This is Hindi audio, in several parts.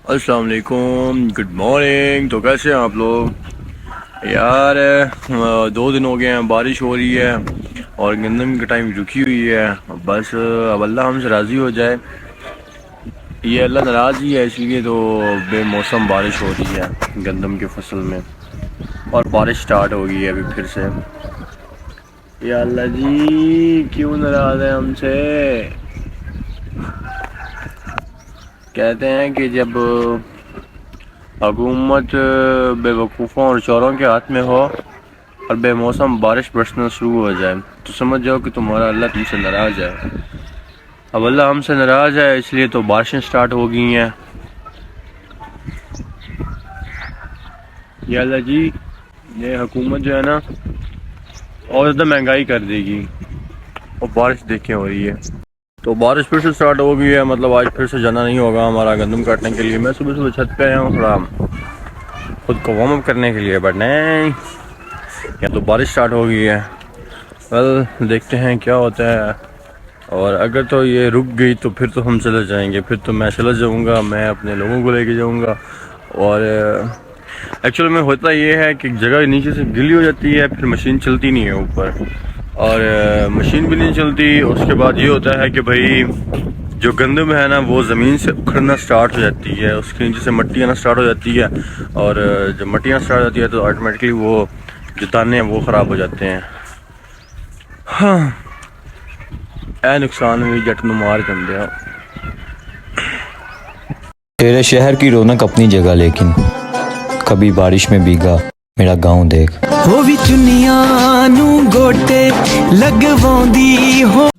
अस्सलाम वालेकुम, गुड मॉर्निंग। तो कैसे हैं आप लोग यार? 2 दिन हो गए हैं, बारिश हो रही है और गंदम की टाइम रुकी हुई है। बस अब अल्लाह हमसे राज़ी हो जाए। ये अल्लाह नाराज़ ही है, इसलिए तो बेमौसम बारिश हो रही है गंदम की फसल में। और बारिश स्टार्ट हो गई है अभी फिर से। या अल्लाह जी, क्यों नाराज़ है हमसे? कहते हैं कि जब हुकूमत बेवकूफ़ों और चोरों के हाथ में हो और बेमौसम बारिश बरसना शुरू हो जाए तो समझ जाओ कि तुम्हारा अल्लाह तुमसे नाराज़ है। अब अल्लाह हमसे नाराज़ है, इसलिए तो बारिशें स्टार्ट हो गई हैं। या अल्लाह जी, ये हुकूमत जो है ना और ज़्यादा महंगाई कर देगी। और बारिश देखें हो रही है, तो बारिश फिर से स्टार्ट हो गई है। मतलब आज फिर से जाना नहीं होगा हमारा गंदम काटने के लिए। मैं सुबह सुबह छत पे आया हूँ थोड़ा खुद को वार्म अप करने के लिए, बट नहीं, या तो बारिश स्टार्ट हो गई है। वेल, देखते हैं क्या होता है। और अगर तो ये रुक गई तो फिर तो हम चले जाएंगे, फिर तो मैं चला जाऊंगा, मैं अपने लोगों को लेके जाऊंगा। और एक्चुअल में होता ये है कि जगह नीचे से गिली हो जाती है, फिर मशीन चलती नहीं है ऊपर, और मशीन भी नहीं चलती। उसके बाद ये होता है कि भाई जो गंदम है ना वो ज़मीन से उखड़ना स्टार्ट हो जाती है, उसके नीचे से मट्टी आना स्टार्ट हो जाती है। और जब मट्टी आना स्टार्ट हो जाती है तो ऑटोमेटिकली वो जो दाने हैं वो ख़राब हो जाते हैं। हाँ, ए नुकसान हुई जट नु मार दंदे। तेरे शहर की रौनक अपनी जगह, लेकिन कभी बारिश में भीगा मेरा गांव देख। हो भी चुनिया नू गोटे लगवाउंदी हो।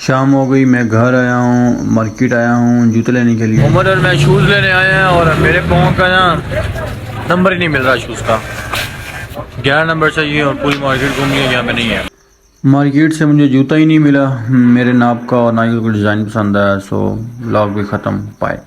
शाम हो गई, मैं घर आया हूँ, मार्केट आया हूँ जूते लेने के लिए। उमर और मैं शूज़ लेने आए हैं और मेरे पाँव का ना नंबर ही नहीं मिल रहा शूज़ का। 11 नंबर चाहिए और पूरी मार्केट घूम लिया, यहाँ पे नहीं है। मार्केट से मुझे जूता ही नहीं मिला मेरे नाप का और ना ही कोई डिज़ाइन पसंद आया, सो व्लॉग भी ख़त्म। बाय।